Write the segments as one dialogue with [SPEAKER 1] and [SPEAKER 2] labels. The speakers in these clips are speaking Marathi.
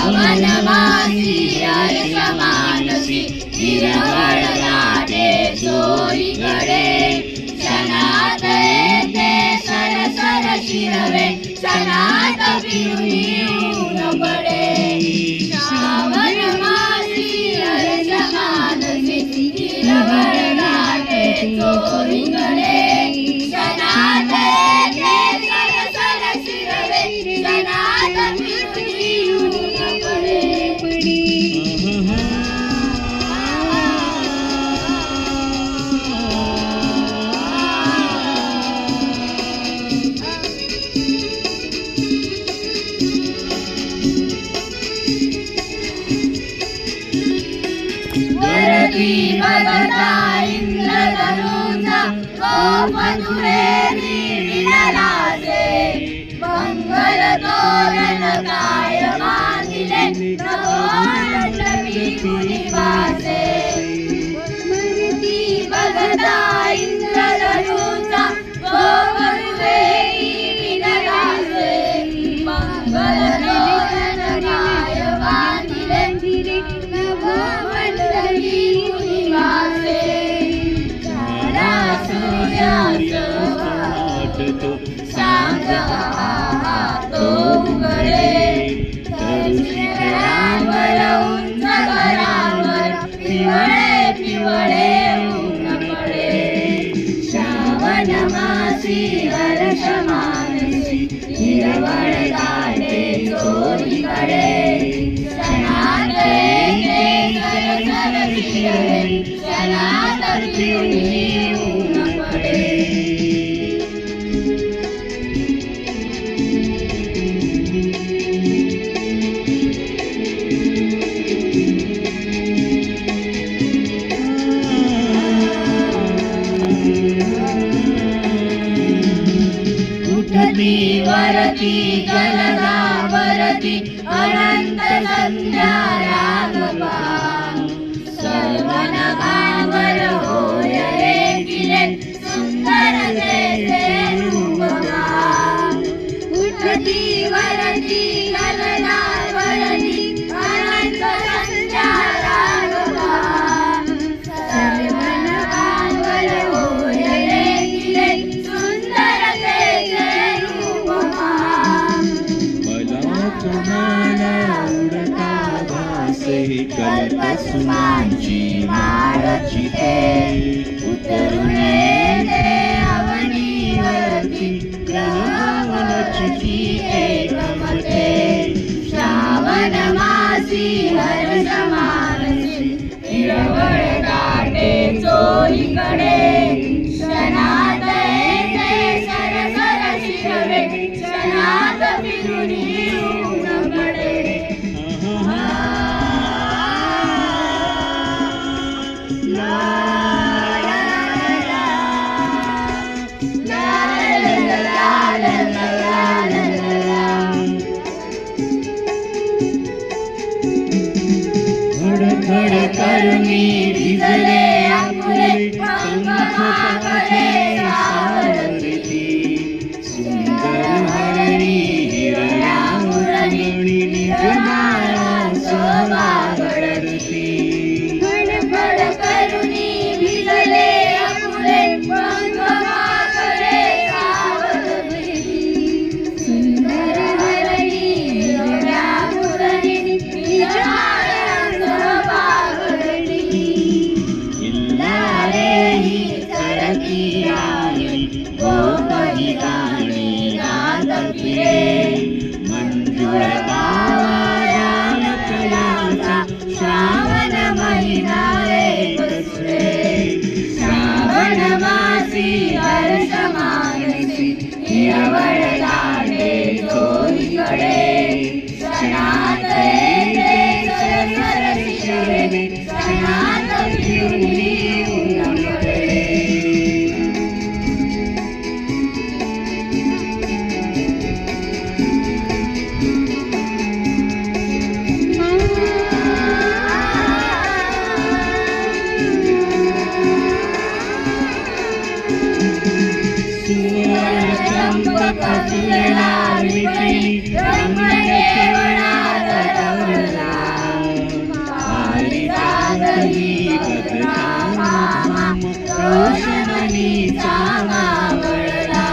[SPEAKER 1] श्रावणमासी हर्षमानसी हिरवळ लाटे चोहीकडे क्षणात येते सरसर शिरवे क्षणात फिरून ऊन पडे श्रावणमासी हर्षमानसी हिरवळ लाटे चोहीकडे क्षणात येते सरसर शिरवे क्षणात फिरून वरती बघता इंद्रधनुचा गोप दुहेरी विणलासे मंगल तोरण काय बांधिले नवोन्नवी कुणिवासे वरती बघता इंद्रधनुचा गोप दुहेरी विणलासे मंगल तोरण काय बांधिले नवोन्नवी कुणिवासे तारा सूर्याचा वाटतो सांग तो उघडे शिखरावर उंच घरावर पिवळे पिवळे ऊन पडे श्रावणमासी हर्षमानसी हिरवळ लाटे चोहीकडे क्षणात येते सरसर शिरवे क्षणात फिरून ऊन पडे वरती जलदावरती अनंत संध्या रागवा सर्व नभावर होय रेखिले सुंदर तेचे रूपवा उठती वरती जलदावरती अनंत संध्या रागवा सर्व नभावर होय रेखिले सुंदर तेचे
[SPEAKER 2] तुम्हाला उडता भासे कल्पसुमांची माळाची ते उतरून येते अवनीवरती ग्रहावरची एकमते श्रावणमासी हर्षमानसी हिरवळ लाटे चोहीकडे क्षणात येते सरसर शिरवे क्षणात फिरून ऊन पडे
[SPEAKER 1] धडधड करुणी भिजले अंकुरे पंखपाखरे सावरती सुंदर हरणी हिरण्या मुरणी निजमाळांचं वागडती धडधड करुणी भिजले अंकुरे पंखपाखरे सावरती सुंदर हरणी हिरण्या मुरणी निजमाळांचं वागडती
[SPEAKER 2] इल्लारे
[SPEAKER 1] रम्य केवळा दरवळला पारिजातही कथा मामा रोषमणीचा मावळला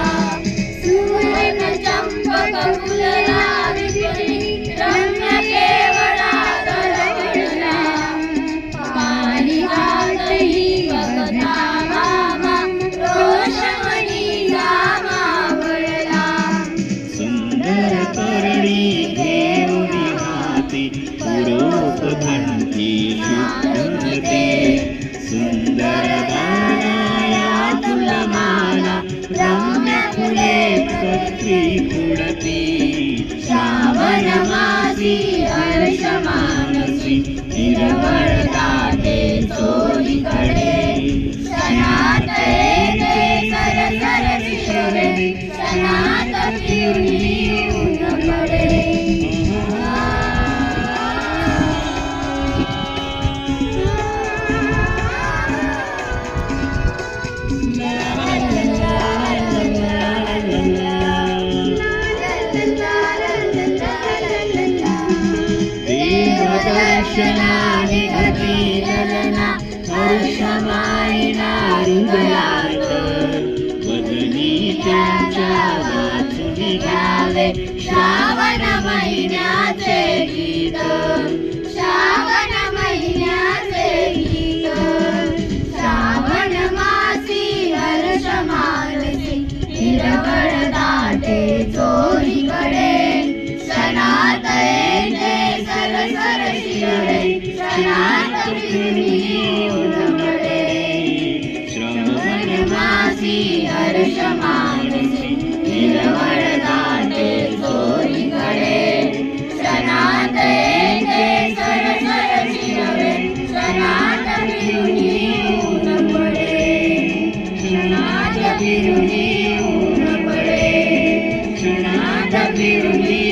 [SPEAKER 1] सुवर्ण चंपक फुलला विपुली रम्य केवळा दरवळला पारिजातही कथा मामा रोषमणीचा मावळला
[SPEAKER 3] सुंदर तोरणी घेऊनी हाती पुरोपघंटी शुभते सुंदर गाया तुलमाला रम्य फुले पत्री फुडती श्रावण मासी हर्ष मानसी हिरवळ दाटे चोहीकडे क्षणात येते सरसर शिरवे क्षणात फिरुनी ऊन पडे देवदर्शनाने घटी ललना हर्षमायिना हृदयात वदनी त्यांच्या वाचून घ्यावे श्रावण महिन्याचे गीत श्रावण महिन्याचे गीत श्रावण मासी हर्ष मानसी हिरवळ दाटे चोहीकडे क्षणात येते सरसर शिरवे क्षणात फिरुनी ऊन पडे श्रावण मासी हर्ष मानसी हिरवळ दाटे चोहीकडे क्षणात येते सरसर शिरवे क्षणात फिरुनी ऊन पडे क्षणात फिरुनी ऊन पडे क्षणात फिरुनी